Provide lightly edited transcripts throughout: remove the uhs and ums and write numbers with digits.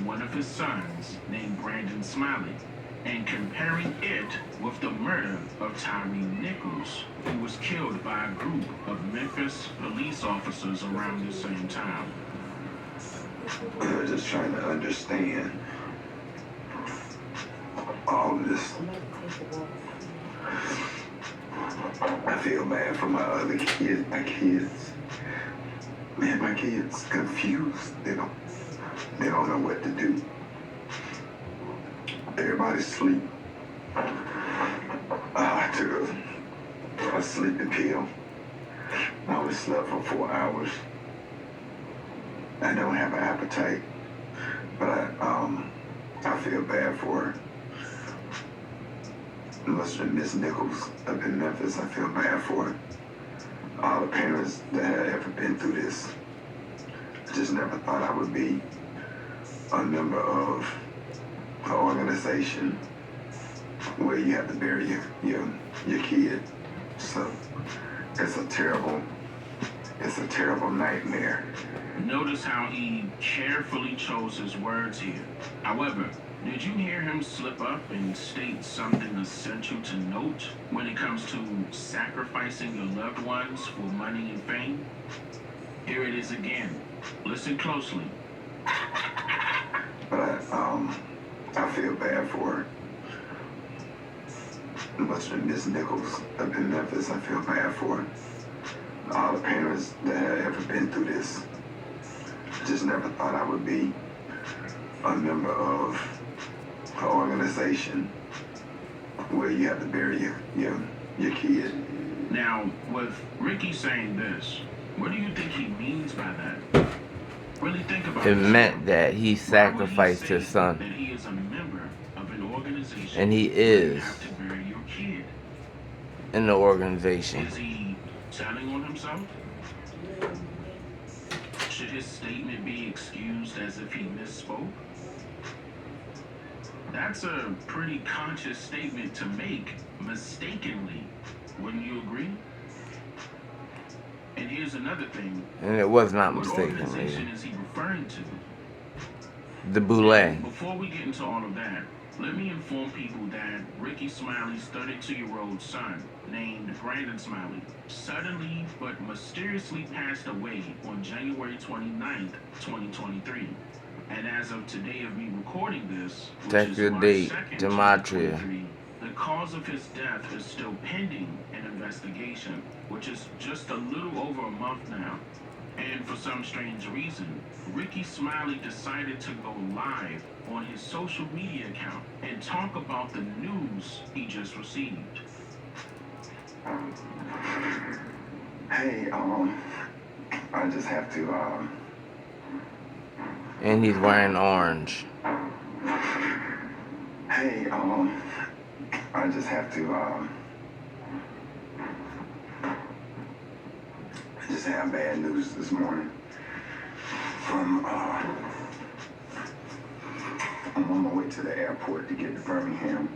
one of his sons, named Brandon Smiley, and comparing it with the murder of Tyree Nichols, who was killed by a group of Memphis police officers around the same time. I'm just trying to understand all of this. I feel bad for my other kids, my kids. Man, my kids confused. They don't know what to do. Everybody's asleep. I took a sleeping pill. I only slept for 4 hours. I don't have an appetite, but I feel bad for her. Mr. Miss Nichols up in Memphis, I feel bad for her. All the parents that have ever been through this. I just never thought I would be a member of an organization where you have to bury your kid. So it's a terrible nightmare. Notice how he carefully chose his words here. However, did you hear him slip up and state something essential to note when it comes to sacrificing your loved ones for money and fame? Here it is again. Listen closely. But I feel bad for her. Mr. Miss Nichols up in Memphis, I feel bad for her. All the parents that have ever been through this. I just never thought I would be a member of an organization where you have to bury your kid. Now, with Rickey saying this, what do you think he means by that? Really think about it. It meant that he sacrificed his son. That he is a member of an organization. And he You is have to bury your kid. in the organization. Is he telling on himself? Should his statement be excused as if he misspoke? That's a pretty conscious statement to make mistakenly. Wouldn't you agree? And here's another thing. And it was not What mistakenly. organization is he referring to? The boulay. Before we get into all of that, let me inform people that Rickey Smiley's 32-year-old son, named Brandon Smiley, suddenly but mysteriously passed away on January 29th, 2023. And as of today of me recording this, which Check is your March date, 2nd, Gematria. 2023, the cause of his death is still pending an investigation, which is just a little over a month now. And for some strange reason, Rickey Smiley decided to go live on his social media account and talk about the news he just received. Hey, I just have to, And he's wearing orange. hey, I just have to, I just have bad news this morning from, I'm on my way to the airport to get to Birmingham.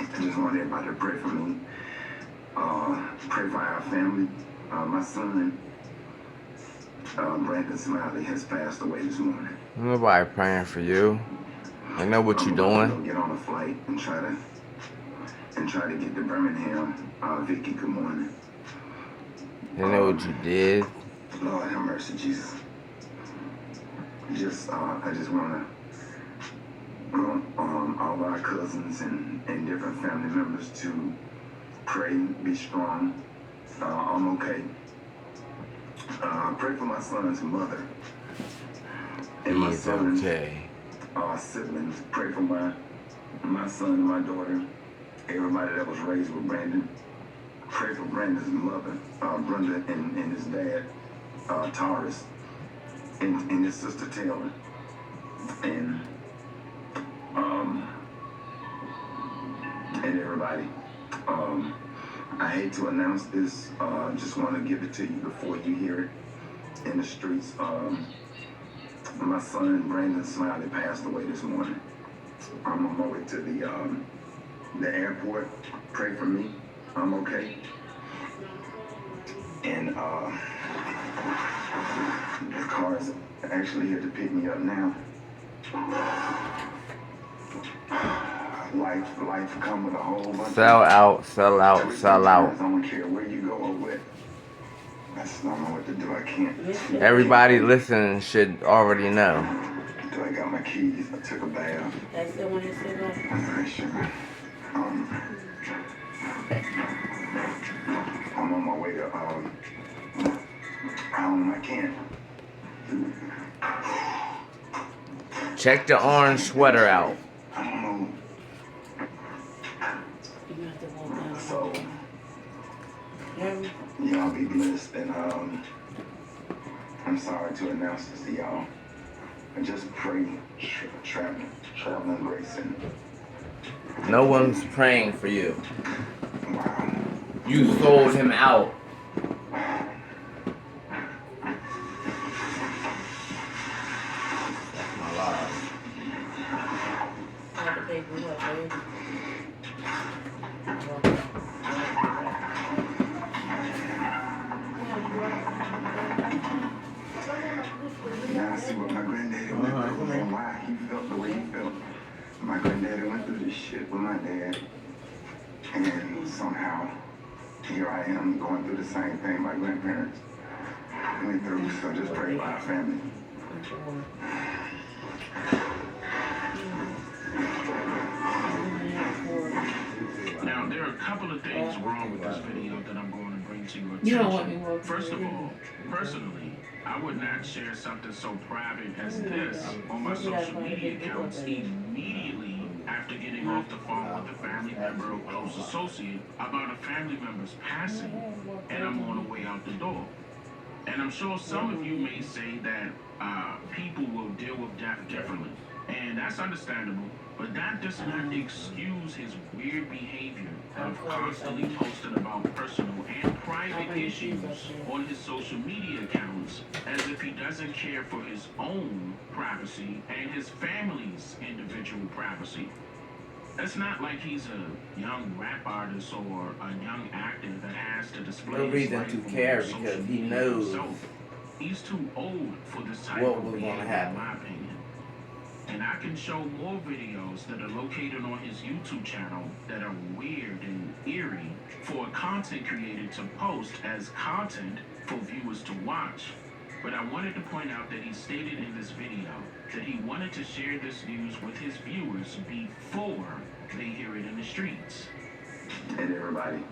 I just want everybody to pray for me. Pray for our family. My son, Brandon Smiley, has passed away this morning. Nobody praying for you. I know what you're doing. Get on a flight and try to get to Birmingham. Vicky, good morning. You know what you did. Lord have mercy, Jesus. I just want all of our cousins and different family members to pray, be strong. I'm okay. Pray for my son's mother and my He's son's okay. siblings. Pray for my son and my daughter, everybody that was raised with Brandon. Pray for Brandon's mother, Brenda, and his dad, Taurus, and his sister Taylor, and everybody. I hate to announce this. Just want to give it to you before you hear it in the streets. My son Brandon Smiley passed away this morning. I'm on my way to the airport. Pray for me. I'm okay. And car's actually here to pick me up now. Life come with a whole bunch Sell of out, sell out, twists sell and out. turns. I don't care where you go or what. I just don't know what to do. I can't. Everybody listening should already know. Do I got my keys? I took a bath. That's the one that said that. Alright, sure. I'm on my way to I can't. Check the orange sweater out. I don't know. You have to walk down. So Yeah. y'all be blessed, and I'm sorry to announce this to y'all. I just pray traveling grace and No one's praying for you. wow. You sold him out. That's my life. I have to pay for what, baby? Now I see what my granddaddy went through and why he felt the way he felt. My granddaddy went through this shit with my dad, and somehow here I am going through the same thing my grandparents went through. So just pray for our family. Now, there are a couple of things wrong with this video that I'm going to bring to your You don't want me attention. walking First of away. all, personally, I would not share something so private as this on my social media accounts immediately after getting off the phone with a family member or close associate about a family member's passing, and I'm on the way out the door. And I'm sure some of you may say that people will deal with death differently, and that's understandable, but that does not excuse his weird behavior of constantly posting about personal and private issues on his social media accounts as if he doesn't care for his own privacy and his family's individual privacy. It's not like he's a young rap artist or a young actor that has to display No his reason life to on care social because he media knows himself. He's too old for this type what of was gonna behavior, happen. in my opinion. And I can show more videos that are located on his YouTube channel that are weird and eerie for a content creator to post as content for viewers to watch. But I wanted to point out that he stated in this video that he wanted to share this news with his viewers before they hear it in the streets. And everybody,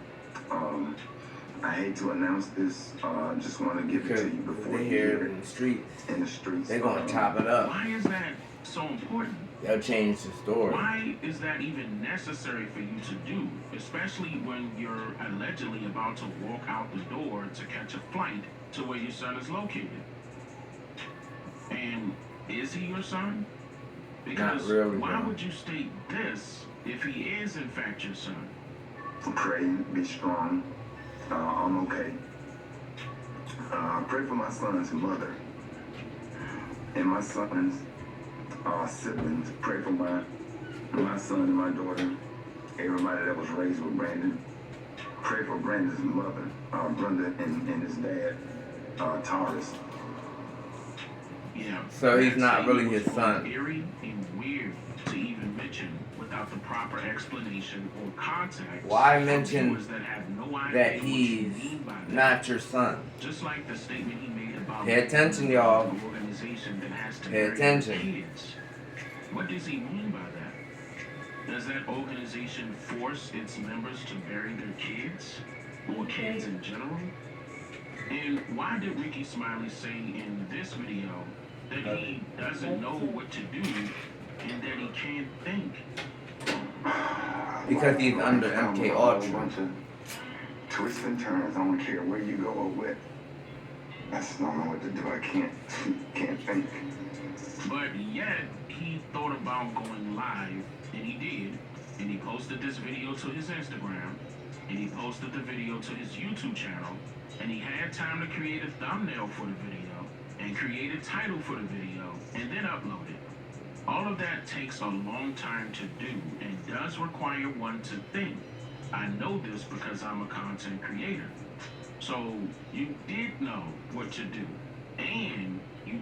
I hate to announce this. Just want to give it Because to you before they you hear hear it in the streets. it in the streets. They're gonna chop it up. Why is that so important? They'll change the story. Why is that even necessary for you to do, especially when you're allegedly about to walk out the door to catch a flight to where your son is located? And is he your son? Because Not really, why no. would you state this if he is in fact your son? Pray, be strong. I'm okay. Pray for my son's mother and my son's siblings. Pray for my son and my daughter, everybody that was raised with Brandon. Pray for Brandon's mother, Brenda, and his dad, Taurus. Yeah. So he's not That really statement his was son. both eerie and weird to even mention without the proper explanation or context. Why for mention viewers that have no idea that what you he's mean by that? not your son? Just like the statement he made about Pay attention, y'all. an organization that has to Pay bury attention. kids. What does he mean by that? Does that organization force its members to bury their kids or kids in general? And why did Rickey Smiley say in this video that he doesn't know what to do and that he can't think? Because he's under Life come MK with a whole Ultra. bunch of twists and turns. I don't care where you go or what. I just don't know what to do. I can't think. But yet, he thought about going live, and he did. And he posted this video to his Instagram, and he posted the video to his YouTube channel, and he had time to create a thumbnail for the video, and create a title for the video, and then upload it. All of that takes a long time to do, and does require one to think. I know this because I'm a content creator. So, you did know what to do, and you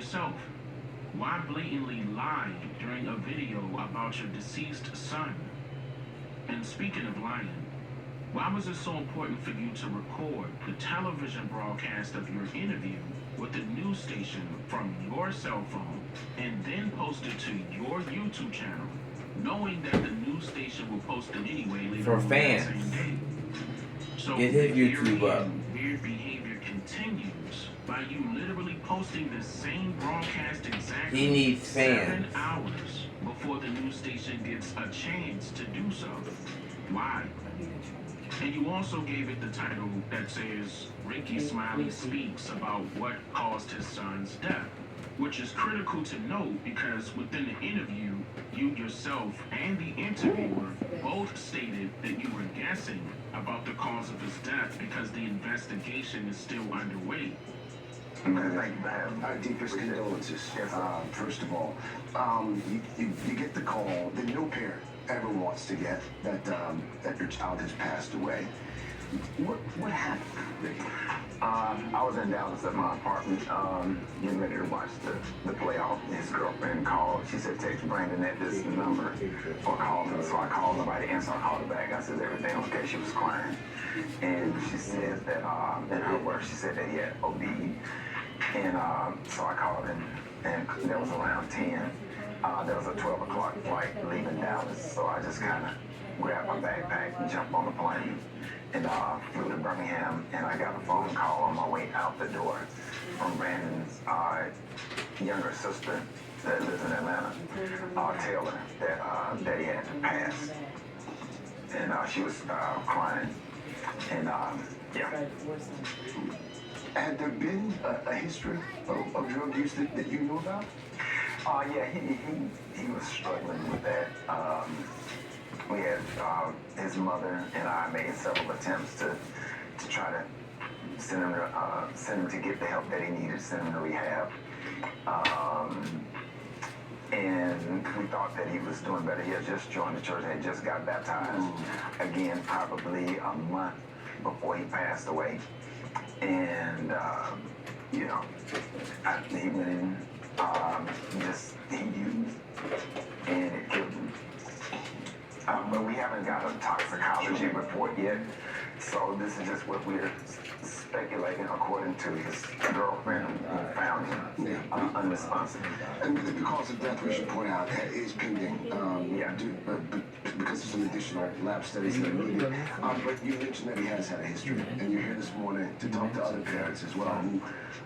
yourself? Why blatantly lie during a video about your deceased son? And speaking of lying, why was it so important for you to record the television broadcast of your interview with the news station from your cell phone and then post it to your YouTube channel, knowing that the news station will post it anyway later For on that fans. same day? So Get his YouTube theory up. and weird behavior continues by you literally posting the same broadcast exactly He needs 7 fans. hours before the news station gets a chance to do so. Why? And you also gave it the title that says Rickey Smiley speaks about what caused his son's death, which is critical to note because within the interview, you yourself and the interviewer both stated that you were guessing about the cause of his death because the investigation is still underway. Our deepest condolences. First of all, you get the call that no parent ever wants to get that your child has passed away. What happened, Rickey? I was in Dallas at my apartment, getting ready to watch the playoff. His girlfriend called. She said, text Brandon at this number or call him. So I called, nobody answered. I called her back. I said, everything okay? She was crying. And she said that, in her words, she said that he had OD. And so I called him, and that was around 10. There was a 12 o'clock flight leaving Dallas. So I just kind of grabbed my backpack and jumped on the plane and flew to Birmingham, and I got a phone call on my way out the door from Brandon's younger sister that lives in Atlanta, Taylor, that he had passed. And she was crying, and yeah. Had there been a history of drug use that you knew about? Yeah, he was struggling with that. We had his mother and I made several attempts to try to send him to get the help that he needed, send him to rehab. And we thought that he was doing better. He had just joined the church and had just got baptized. Again, probably a month before he passed away. And, you know, he went in, he used, and it killed him. But we haven't got a toxicology report yet, so this is just what we're speculating according to his girlfriend who found him unresponsive. And the cause of death, we should point out, is pending. Because of some additional lab studies that are needed. But you mentioned that he has had a history, and you're here this morning to talk to other parents as well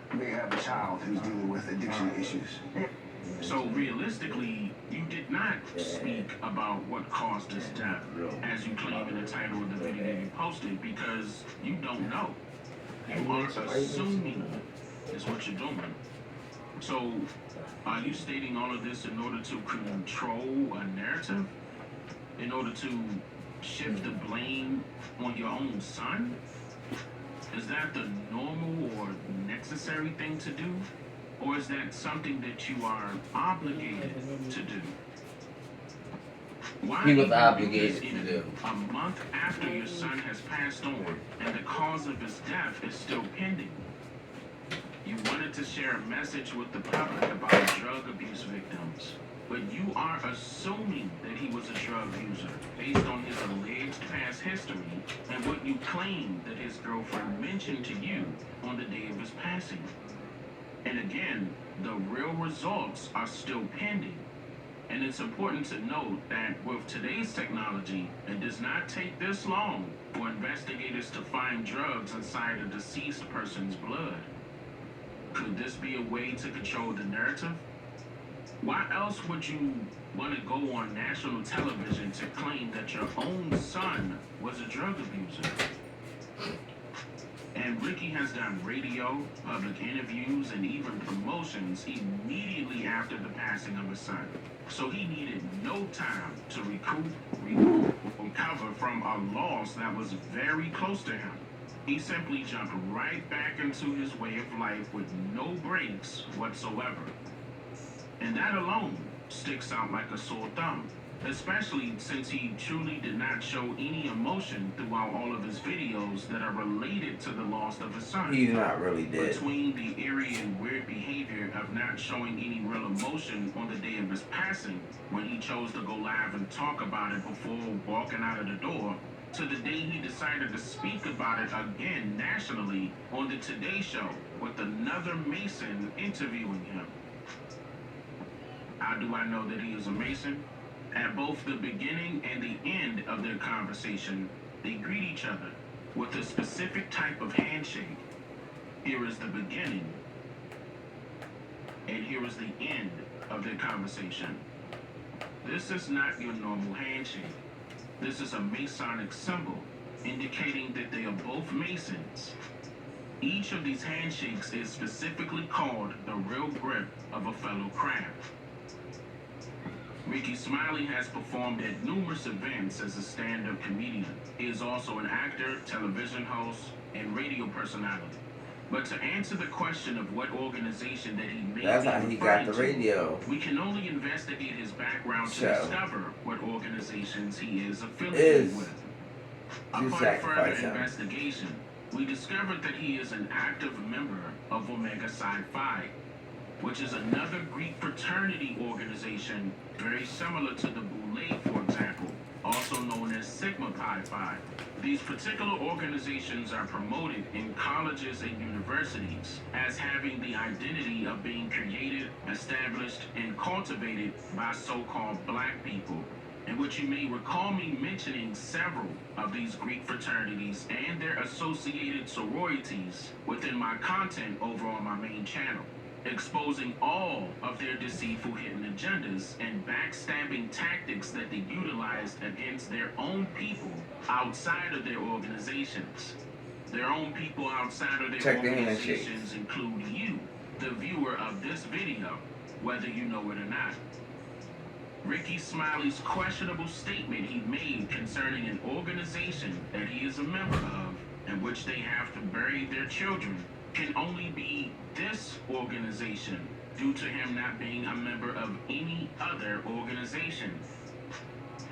who may have a child who's dealing with addiction issues. So realistically, you did not speak about what caused his death, as you claim in the title of the video you posted, because you don't know. You are assuming is what you're doing. So, are you stating all of this in order to control a narrative? In order to shift the blame on your own son? Is that the normal or necessary thing to do? Or is that something that you are obligated to do? Why He was even obligated do to this do. a month after your son has passed on and the cause of his death is still pending? You wanted to share a message with the public about drug abuse victims, but you are assuming that he was a drug user based on his alleged past history and what you claim that his girlfriend mentioned to you on the day of his passing. And again, the real results are still pending. And it's important to note that with today's technology, it does not take this long for investigators to find drugs inside a deceased person's blood. Could this be a way to control the narrative? Why else would you want to go on national television to claim that your own son was a drug abuser? And Rickey has done radio, public interviews, and even promotions immediately after the passing of his son. So he needed no time to recover from a loss that was very close to him. He simply jumped right back into his way of life with no breaks whatsoever. And that alone sticks out like a sore thumb, especially since he truly did not show any emotion throughout all of his videos that are related to the loss of his son. He's not really dead. Between the eerie and weird behavior of of not showing any real emotion on the day of his passing, when he chose to go live and talk about it before walking out of the door, to the day he decided to speak about it again nationally on the Today Show with another Mason interviewing him. How do I know that he is a Mason? At both the beginning and the end of their conversation, they greet each other with a specific type of handshake. Here is the beginning, and here is the end of their conversation. This is not your normal handshake. This is a Masonic symbol, indicating that they are both Masons. Each of these handshakes is specifically called the real grip of a fellow craft. Rickey Smiley has performed at numerous events as a stand-up comedian. He is also an actor, television host, and radio personality. But to answer the question of what organization that he may That's be how he got the referring to, radio we can only investigate his background to show. discover what organizations he is Is affiliated with. you Upon further sacrifice him. investigation, we discovered that he is an active member of Omega Psi Phi, which is another Greek fraternity organization very similar to the Boulay, for example, also known as Sigma Pi Phi. These particular organizations are promoted in colleges and universities as having the identity of being created, established, and cultivated by so-called black people, in which you may recall me mentioning several of these Greek fraternities and their associated sororities within my content over on my main channel, exposing all of their deceitful hidden agendas and backstabbing tactics that they utilized against their own people outside of their organizations. Their own people outside of their Check the handshake. organizations include you, the viewer of this video, whether you know it or not. Rickey Smiley's questionable statement he made concerning an organization that he is a member of, in which they have to bury their children, can only be this organization due to him not being a member of any other organization.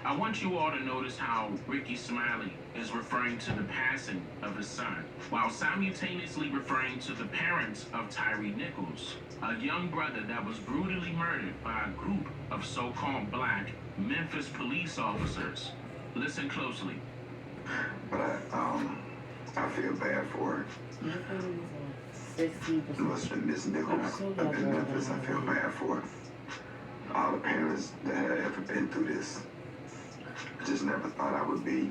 I want you all to notice how Rickey Smiley is referring to the passing of his son, while simultaneously referring to the parents of Tyree Nichols, a young brother that was brutally murdered by a group of so-called black Memphis police officers. Listen closely. But I feel bad for her. Miss Nichols up in Memphis, I feel bad for her. All the parents that had ever been through this, I just never thought I would be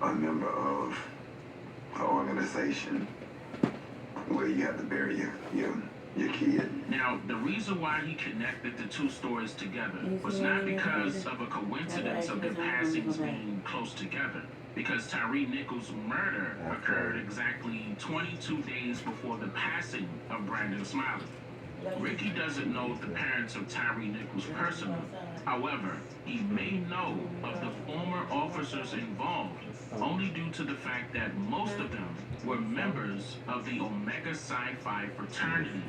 a member of an organization where you have to bury your kid. Now, the reason why he connected the two stories together was not because of a coincidence of their passings being close together, because Tyree Nichols' murder occurred exactly 22 days before the passing of Brandon Smiley. Rickey doesn't know the parents of Tyree Nichols personally. However, he may know of the former officers involved only due to the fact that most of them were members of the Omega Psi Phi fraternity.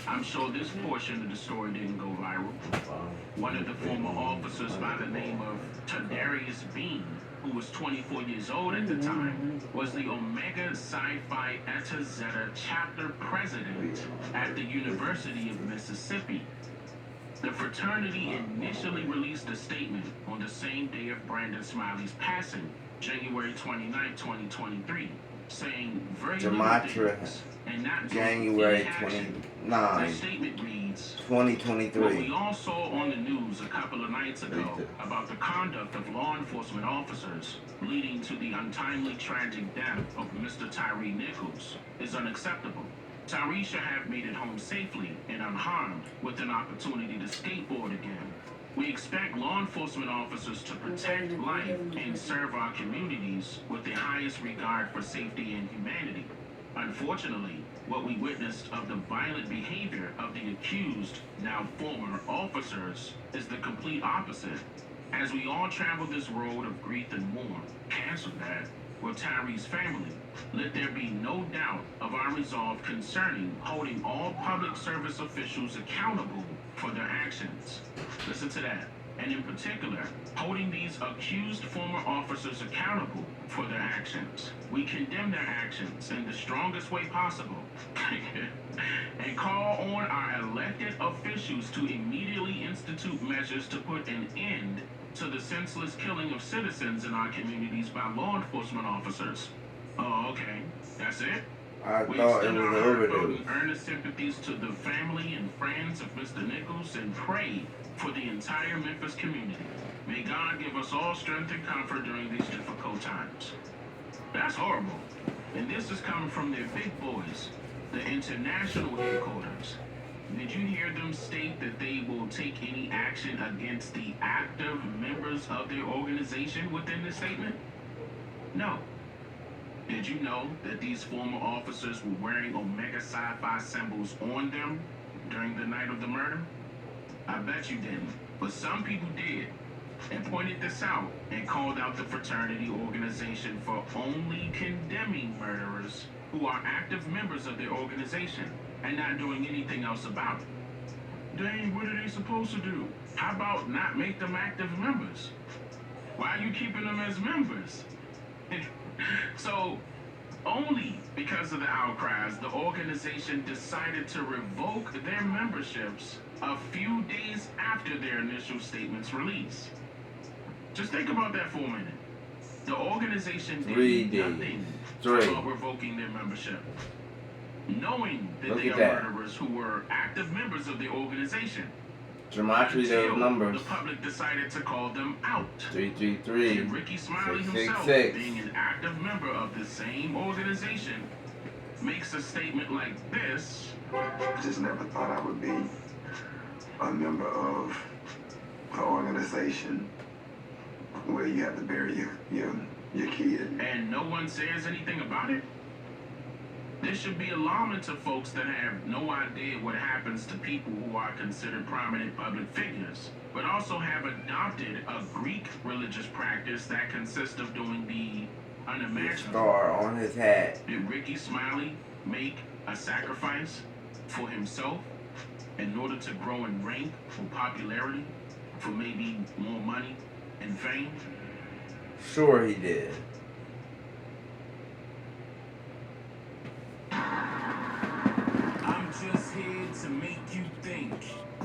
I'm sure this portion of the story didn't go viral. One of the former officers by the name of Tadarius Bean, who was 24 years old at the time, was the Omega Psi Phi Eta Zeta chapter president at the University of Mississippi. The fraternity initially released a statement on the same day of Brandon Smiley's passing, January 29, 2023, saying very little things, and not January The 29, statement reads, what 2023. we all saw on the news a couple of nights ago about the conduct of law enforcement officers leading to the untimely tragic death of Mr. Tyree Nichols is unacceptable. Tyree should have made it home safely and unharmed with an opportunity to skateboard again. We expect law enforcement officers to protect life and serve our communities with the highest regard for safety and humanity. Unfortunately, what we witnessed of the violent behavior of the accused, now former officers, is the complete opposite. As we all travel this road of grief and mourn, cancel that, with Tyree's family, let there be no doubt of our resolve concerning holding all public service officials accountable for their actions. Listen to that. And in particular, holding these accused former officers accountable for their actions. We condemn their actions in the strongest way possible and call on our elected officials to immediately institute measures to put an end to the senseless killing of citizens in our communities by law enforcement officers. Oh, okay. That's it? I We thought it extend was our heartfelt overdue. and earnest sympathies to the family and friends of Mr. Nichols and pray for the entire Memphis community. May God give us all strength and comfort during these difficult times. That's horrible. And this is coming from their big boys, the international headquarters. Did you hear them state that they will take any action against the active members of their organization within the statement? No. Did you know that these former officers were wearing Omega Psi-Phi symbols on them during the night of the murder? I bet you didn't, but some people did, and pointed this out and called out the fraternity organization for only condemning murderers who are active members of their organization and not doing anything else about it. Dang, what are they supposed to do? How about not make them active members? Why are you keeping them as members? So, only because of the outcries, the organization decided to revoke their memberships a few days after their initial statement's release. Just think about that for a minute. The organization did nothing about revoking their membership, knowing that Look they at are that. murderers who were active members of the organization. Gematria, Until those numbers. the public decided to call them out. 333. And Rickey Smiley himself, 666. being an active member of the same organization, makes a statement like this. I just never thought I would be a member of an organization where you have to bury your kid. And no one says anything about it? This should be alarming to folks that have no idea what happens to people who are considered prominent public figures, but also have adopted a Greek religious practice that consists of doing the unimaginable. Star on his hat. Did Rickey Smiley make a sacrifice for himself in order to grow in rank or popularity, for maybe more money and fame? Sure he did.